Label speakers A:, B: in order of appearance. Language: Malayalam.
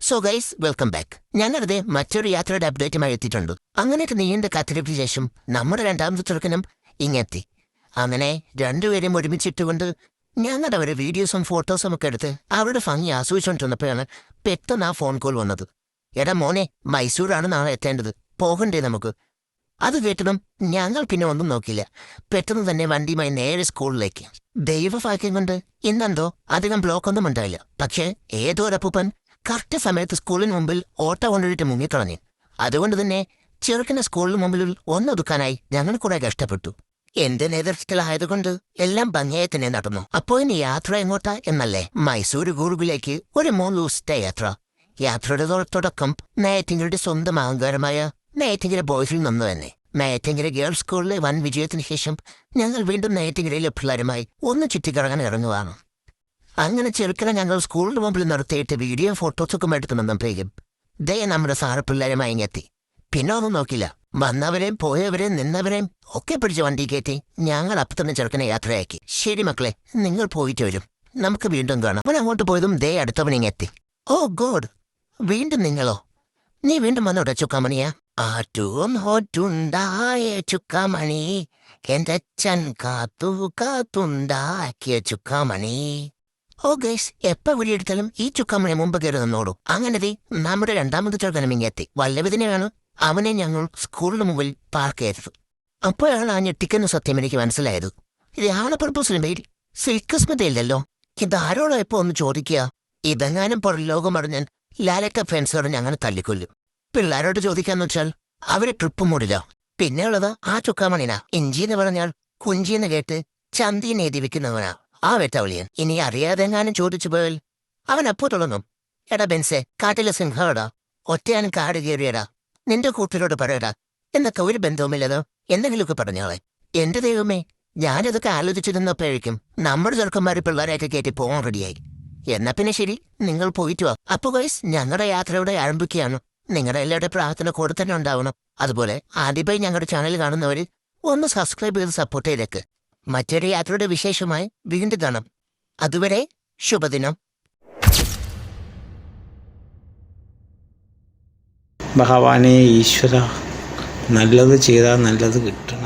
A: So guys welcome back. ഞങ്ങളുടെ മറ്റൊരു യാത്രയുടെ അപ്ഡേറ്റുമായി എത്തിയിട്ടുണ്ട്. അങ്ങനെയൊക്കെ നീണ്ട കാത്തിരിപ്പിന് ശേഷം നമ്മുടെ രണ്ടാമത്തെ ചെറുക്കനും ഇങ്ങെത്തി. അങ്ങനെ രണ്ടുപേരെയും ഒരുമിച്ചിട്ടുകൊണ്ട് ഞങ്ങളുടെ ഒരു വീഡിയോസും ഫോട്ടോസും ഒക്കെ എടുത്ത് അവരുടെ ഭംഗി ആസ്വദിച്ചുകൊണ്ടിരുന്നപ്പോഴാണ് പെട്ടെന്ന് ആ ഫോൺ കോൾ വന്നത്. എടാ മോനെ, മൈസൂരാണ് നാളെ എത്തേണ്ടത്, പോകണ്ടേ നമുക്ക്? അത് കേട്ടതും ഞങ്ങൾ പിന്നെ ഒന്നും നോക്കില്ല. പെട്ടെന്ന് തന്നെ വണ്ടിയുമായി നേരെ സ്കൂളിലേക്ക്. ദൈവഭാഗ്യം കൊണ്ട് ഇന്നെന്തോ അധികം ബ്ലോക്കൊന്നും ഉണ്ടായില്ല. പക്ഷേ ഏതോ ഒരപ്പൂപ്പൻ കറക്റ്റ് സമയത്ത് സ്കൂളിന് മുമ്പിൽ ഓട്ടോ കൊണ്ടിട്ട് മുങ്ങിക്കളഞ്ഞു. അതുകൊണ്ട് തന്നെ ചെറുക്കനെ സ്കൂളിന് മുമ്പിൽ ഒന്നൊതുക്കാനായി ഞങ്ങൾ കൂടെ കഷ്ടപ്പെട്ടു. എന്റെ നേതൃത്വത്തിലായതുകൊണ്ട് എല്ലാം ഭംഗിയായി തന്നെ നടന്നു. അപ്പോൾ ഇനി യാത്ര എങ്ങോട്ടാ എന്നല്ലേ? മൈസൂർ കൂർഗിലേക്ക് ഒരു 3 ദിവസത്തെ യാത്ര. യാത്രയുടെ തുടക്കം നെയ്യാറ്റിൻകരയുടെ സ്വന്തം അഹങ്കാരമായ നെയ്യാറ്റിൻകര ബോയ്സിൽ നിന്ന് തന്നെ. നെയ്യാറ്റിൻകര ഗേൾസ് സ്കൂളിലെ വൻ വിജയത്തിന് ശേഷം ഞങ്ങൾ വീണ്ടും നെയ്യാറ്റിൻകരയിലെ പിള്ളേരുമായി ഒന്ന് ചുറ്റിക്കറങ്ങാൻ ഇറങ്ങുവാണ്. അങ്ങനെ ചെറുക്കനെ ഞങ്ങൾ സ്കൂളിന് മുമ്പിൽ നിർത്തിയിട്ട് വീഡിയോ ഫോട്ടോസൊക്കെ എടുത്തു നിന്നപ്പോഴേക്കും ദയ നമ്മുടെ സാറ് പിള്ളേരുമായി ഇങ്ങെത്തി. പിന്നെ ഒന്നും നോക്കില്ല, വന്നവരെയും പോയവരെയും നിന്നവരെയും ഒക്കെ പിടിച്ച് വണ്ടി കയറ്റി ഞങ്ങൾ അപ്പം തന്നെ ചെറുക്കനെ യാത്രയാക്കി. ശരി മക്കളെ, നിങ്ങൾ പോയിട്ട് വരും, നമുക്ക് വീണ്ടും കാണാം. അവൻ അങ്ങോട്ട് പോയതും ദേ അടുത്തവനിങ്ങെത്തി. ഓ ഗോഡ്, വീണ്ടും നിങ്ങളോ? നീ വീണ്ടും വന്നോട്ടെ ചുക്കാമണിയാ? ആറ്റും ഹോറ്റുണ്ടായ ചുക്കാമണി, എന്റെ അച്ഛൻ കാത്തുണ്ടാക്കിയ ചുക്കാമണി. ഓ ഗൈസ്, എപ്പ വിളിയെടുത്താലും ഈ ചുക്കാമണി മുമ്പ് കയറി നിന്നോളൂ. അങ്ങനെ നമ്മുടെ രണ്ടാമത്തെ ചെറുക്കനും ഇങ്ങെത്തി. വല്ലവിധനെയാണ് അവനെ ഞങ്ങൾ സ്കൂളിന് മുമ്പിൽ പാർക്ക് ചെയ്തത്. അപ്പോഴാണ് ആ ഞെട്ടിക്കുന്ന സത്യം എനിക്ക് മനസ്സിലായത്. ഇത് ആളപ്പുറപ്പൂസിന് പേര് ശ്രീകൃഷ്ണതയില്ലല്ലോ. ഇതാരോടോ എപ്പോ ഒന്ന് ചോദിക്കുക. ഇതെങ്ങാനും പുറം ലോകം അറിഞ്ഞാൽ ലാലക്ക ഫ്രണ്ട്സോട് ഞങ്ങൾ തല്ലിക്കൊല്ലും. പിള്ളേരോട് ചോദിക്കാന്ന് വെച്ചാൽ അവരെ ട്രിപ്പ് മൂടില്ല. പിന്നെയുള്ളത് ആ ചുക്കാമണിനാ. ഇഞ്ചിന്ന് പറഞ്ഞാൽ കുഞ്ചിന്ന് കേട്ട് ചന്തിന്ന് എഴുതി വെക്കുന്നവനാ ആ വെട്ടവളിയൻ. ഇനി അറിയാതെങ്ങാനും ചോദിച്ചു പോയാൽ അവൻ അപ്പോ തുടങ്ങും, എടാ ബെൻസെ, കാട്ടിലെ സിംഹടാ, ഒറ്റയാനും കാട് കയറിയടാ, നിന്റെ കൂട്ടിലോട് പറയടാ എന്നൊക്കെ ഒരു ബന്ധവുമില്ലതോ എന്തെങ്കിലുമൊക്കെ പറഞ്ഞോളെ. എന്റെ ദൈവമേ, ഞാനതൊക്കെ ആലോചിച്ചിരുന്നപ്പോഴേക്കും നമ്മുടെ ചെറുക്കന്മാര് പിള്ളേരെയൊക്കെ കയറ്റി പോകാൻ റെഡിയായി. എന്നാ പിന്നെ ശരി, നിങ്ങൾ പോയിട്ട് വാ. അപ്പൊ ഗൈസ്, ഞങ്ങളുടെ യാത്രയുടെ ആരംഭിക്കുകയാണ്. നിങ്ങളുടെ എല്ലാവരുടെ പ്രാർത്ഥന കൂടെ തന്നെ ഉണ്ടാവണം. അതുപോലെ ആദ്യമായി ഞങ്ങളുടെ ചാനൽ കാണുന്നവർ ഒന്ന് സബ്സ്ക്രൈബ് ചെയ്ത് സപ്പോർട്ട് ചെയ്തേക്ക്. മറ്റൊരു യാത്രയുടെ വിശേഷമായി വീണ്ടും കാണാം. അതുവരെ ശുഭദിനം.
B: ഭഗവാനെ ഈശ്വര, നല്ലത് ചെയ്താൽ നല്ലത് കിട്ടണം.